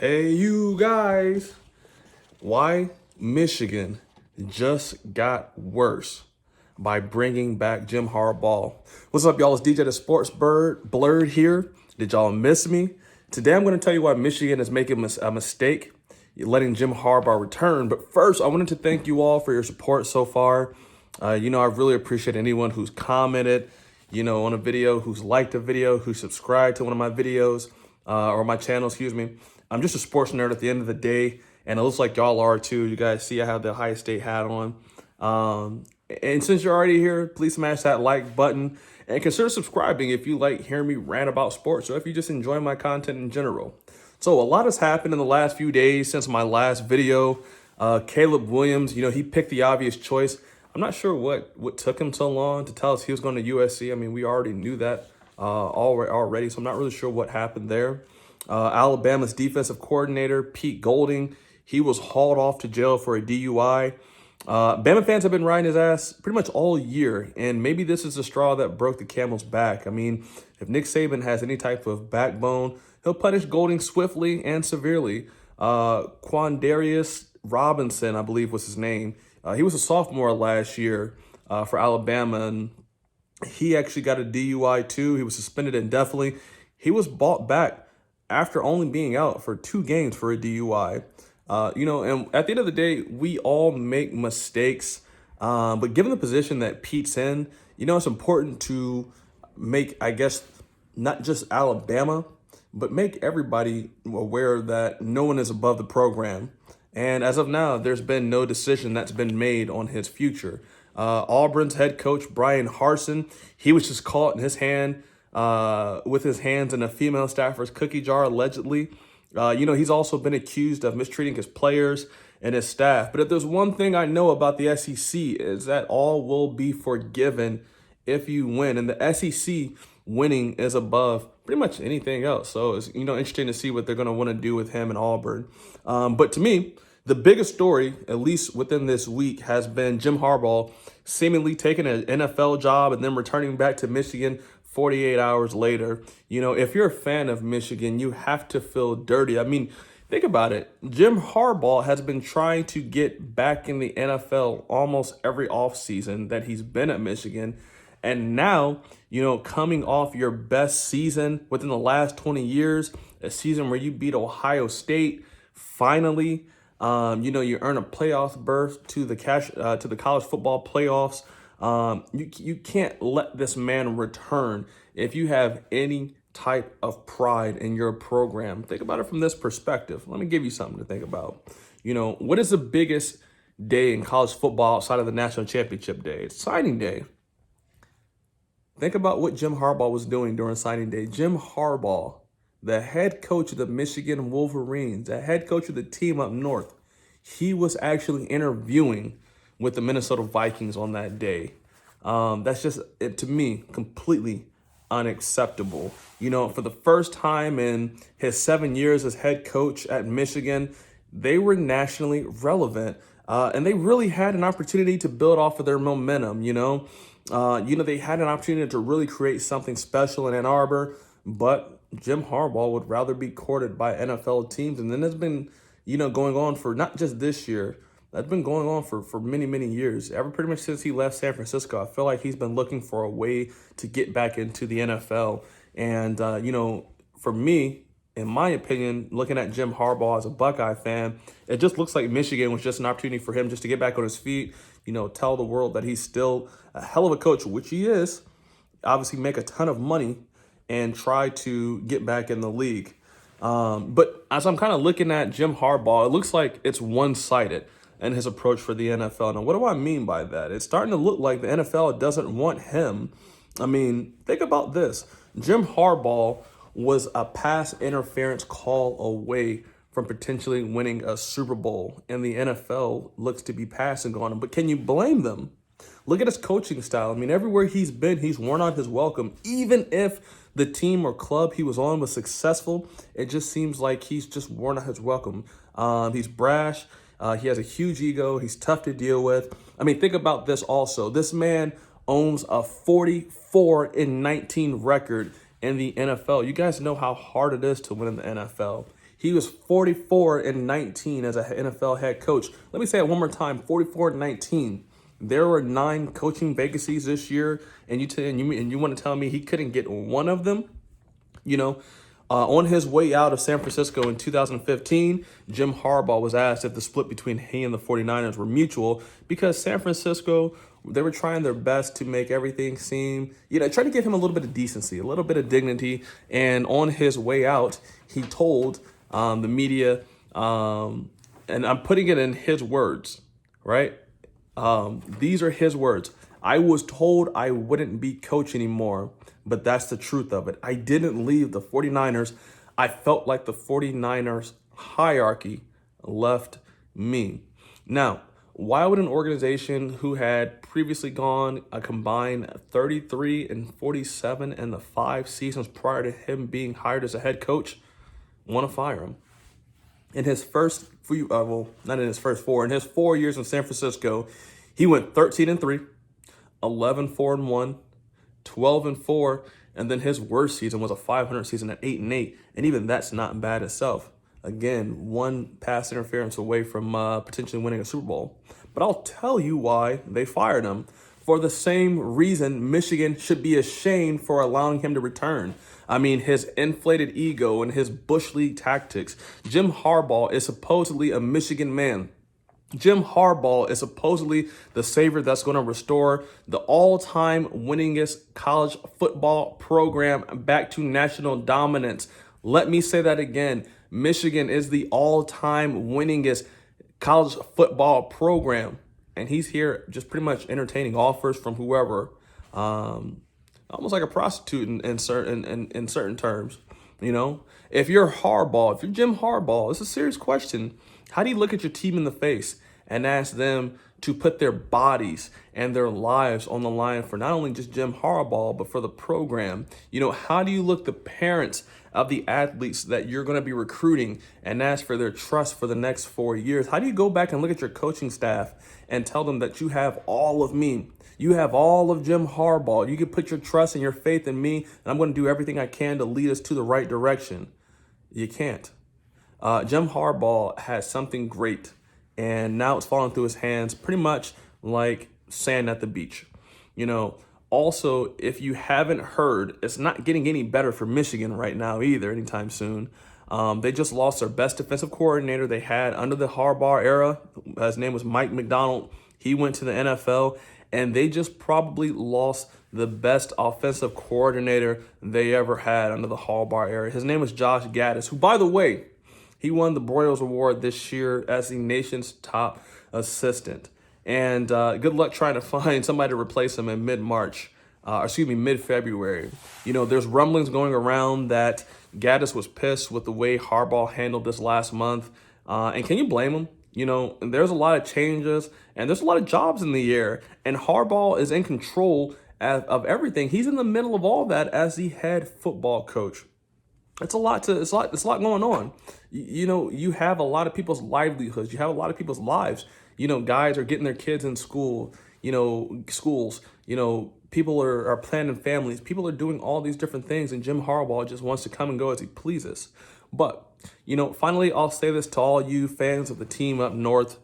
Hey, you guys. Why Michigan just got worse by bringing back Jim Harbaugh. What's up, y'all? It's DJ the Sports Bird, Blurred here. Did y'all miss me? Today, I'm going to tell you why Michigan is making a mistake letting Jim Harbaugh return. But first, I wanted to thank you all for your support so far. I really appreciate anyone who's commented, on a video, who's liked a video, who subscribed to one of my videos or my channel, excuse me. I'm just a sports nerd at the end of the day, and it looks like y'all are too. You guys see I have the Ohio State hat on. And since you're already here, please smash that like button and consider subscribing if you like hearing me rant about sports or if you just enjoy my content in general. So a lot has happened in the last few days since my last video. Caleb Williams, he picked the obvious choice. I'm not sure what took him so long to tell us he was going to USC. I mean, we already knew that already, so I'm not really sure what happened there. Alabama's defensive coordinator, Pete Golding, he was hauled off to jail for a DUI. Bama fans have been riding his ass pretty much all year, and maybe this is the straw that broke the camel's back. I mean, if Nick Saban has any type of backbone, he'll punish Golding swiftly and severely. Quandarius Robinson, I believe was his name. He was a sophomore last year for Alabama, and he actually got a DUI too. He was suspended indefinitely. He was brought back after only being out for 2 games for a DUI. And at the end of the day, we all make mistakes. But given the position that Pete's in, it's important to make, I guess, not just Alabama, but make everybody aware that no one is above the program. And as of now, there's been no decision that's been made on his future. Auburn's head coach, Brian Harsin, he was just caught in his hand with his hands in a female staffer's cookie jar, allegedly. He's also been accused of mistreating his players and his staff. But if there's one thing I know about the SEC is that all will be forgiven if you win. And the SEC winning is above pretty much anything else. So it's, interesting to see what they're going to want to do with him in Auburn. But to me, the biggest story, at least within this week, has been Jim Harbaugh seemingly taking an NFL job and then returning back to Michigan 48 hours later. If you're a fan of Michigan, you have to feel dirty. I mean, think about it. Jim Harbaugh has been trying to get back in the NFL almost every offseason that he's been at Michigan. And now, coming off your best season within the last 20 years, a season where you beat Ohio State, finally, you earn a playoff berth to the college football playoffs. You can't let this man return if you have any type of pride in your program. Think about it from this perspective. Let me give you something to think about. What is the biggest day in college football outside of the national championship day? It's signing day. Think about what Jim Harbaugh was doing during signing day. Jim Harbaugh, the head coach of the Michigan Wolverines, the head coach of the team up north, he was actually interviewing with the Minnesota Vikings on that day. That's just, to me, completely unacceptable. For the first time in his 7 years as head coach at Michigan, they were nationally relevant. And they really had an opportunity to build off of their momentum, they had an opportunity to really create something special in Ann Arbor, but Jim Harbaugh would rather be courted by NFL teams. And then it's been, going on for not just this year. That's been going on for many, many years. Pretty much since he left San Francisco, I feel like he's been looking for a way to get back into the NFL. And, for me, in my opinion, looking at Jim Harbaugh as a Buckeye fan, it just looks like Michigan was just an opportunity for him just to get back on his feet, tell the world that he's still a hell of a coach, which he is, obviously make a ton of money and try to get back in the league. But as I'm kind of looking at Jim Harbaugh, it looks like it's one-sided in his approach for the NFL. Now, what do I mean by that? It's starting to look like the NFL doesn't want him. I mean, think about this. Jim Harbaugh was a pass interference call away from potentially winning a Super Bowl, and the NFL looks to be passing on him. But can you blame them? Look at his coaching style. I mean, everywhere he's been, he's worn out his welcome. Even if the team or club he was on was successful, it just seems like he's just worn out his welcome. He's brash. He has a huge ego. He's tough to deal with. I mean, think about this also. This man owns a 44-19 record in the NFL. You guys know how hard it is to win in the NFL. He was 44-19 as an NFL head coach. Let me say it one more time, 44-19. There were 9 coaching vacancies this year, and you want to tell me he couldn't get one of them? You know, on his way out of San Francisco in 2015, Jim Harbaugh was asked if the split between he and the 49ers were mutual because San Francisco, they were trying their best to make everything seem, trying to give him a little bit of decency, a little bit of dignity. And on his way out, he told the media, and I'm putting it in his words, right? These are his words. I was told I wouldn't be coach anymore, but that's the truth of it. I didn't leave the 49ers. I felt like the 49ers hierarchy left me. Now, why would an organization who had previously gone a combined 33-47 in the 5 seasons prior to him being hired as a head coach want to fire him? In his first few, not in his first 4, in his 4 years in San Francisco, he went 13-3, 11-4-1, 12-4, and then his worst season was a 500 season at 8-8, and even that's not bad itself. Again, 1 pass interference away from potentially winning a Super Bowl. But I'll tell you why they fired him. For the same reason Michigan should be ashamed for allowing him to return. I mean, his inflated ego and his Bush League tactics. Jim Harbaugh is supposedly a Michigan man. Jim Harbaugh is supposedly the savior that's going to restore the all-time winningest college football program back to national dominance. Let me say that again. Michigan is the all-time winningest college football program. And he's here just pretty much entertaining offers from whoever, almost like a prostitute in certain terms. If you're Harbaugh, if you're Jim Harbaugh, it's a serious question. How do you look at your team in the face and ask them to put their bodies and their lives on the line for not only just Jim Harbaugh, but for the program? How do you look the parents of the athletes that you're going to be recruiting and ask for their trust for the next 4 years? How do you go back and look at your coaching staff and tell them that you have all of me? You have all of Jim Harbaugh. You can put your trust and your faith in me, and I'm going to do everything I can to lead us to the right direction. You can't. Jim Harbaugh has something great, and now it's falling through his hands pretty much like sand at the beach. Also, if you haven't heard, it's not getting any better for Michigan right now either anytime soon. They just lost their best defensive coordinator they had under the Harbaugh era. His name was Mike McDonald. He went to the NFL, and they just probably lost the best offensive coordinator they ever had under the Harbaugh era. His name was Josh Gaddis, who, by the way, he won the Broyles Award this year as the nation's top assistant. And good luck trying to find somebody to replace him in mid-February. There's rumblings going around that Gaddis was pissed with the way Harbaugh handled this last month. And can you blame him? There's a lot of changes and there's a lot of jobs in the air. And Harbaugh is in control of everything. He's in the middle of all that as the head football coach. It's a lot going on. You have a lot of people's livelihoods. You have a lot of people's lives. Guys are getting their kids in school, schools, people are planning families. People are doing all these different things. And Jim Harbaugh just wants to come and go as he pleases. But, finally, I'll say this to all you fans of the team up north.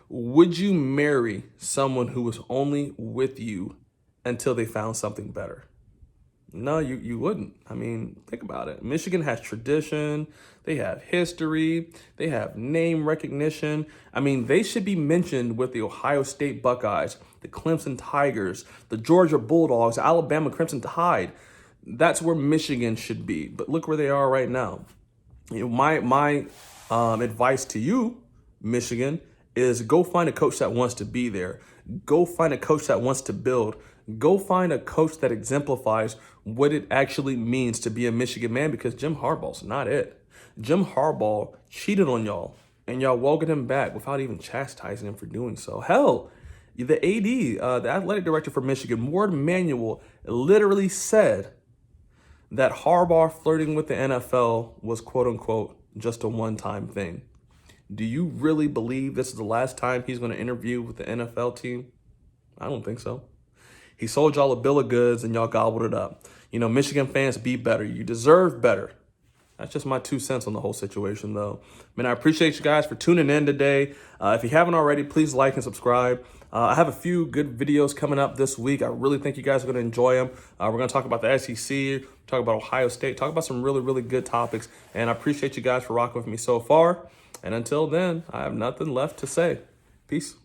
Would you marry someone who was only with you until they found something better? No, you wouldn't. I mean, think about it. Michigan has tradition. They have history. They have name recognition. I mean, they should be mentioned with the Ohio State Buckeyes, the Clemson Tigers, the Georgia Bulldogs, Alabama Crimson Tide. That's where Michigan should be. But look where they are right now. My advice to you, Michigan, is go find a coach that wants to be there. Go find a coach that wants to build. Go find a coach that exemplifies what it actually means to be a Michigan man, because Jim Harbaugh's not it. Jim Harbaugh cheated on y'all, and y'all welcomed him back without even chastising him for doing so. Hell, the AD, the athletic director for Michigan, Ward Manuel, literally said that Harbaugh flirting with the NFL was, quote unquote, just a one-time thing. Do you really believe this is the last time he's going to interview with the NFL team? I don't think so. He sold y'all a bill of goods and y'all gobbled it up. Michigan fans, be better. You deserve better. That's just my 2 cents on the whole situation, though. Man, I appreciate you guys for tuning in today. If you haven't already, please like and subscribe. I have a few good videos coming up this week. I really think you guys are going to enjoy them. We're going to talk about the SEC, talk about Ohio State, talk about some really, really good topics. And I appreciate you guys for rocking with me so far. And until then, I have nothing left to say. Peace.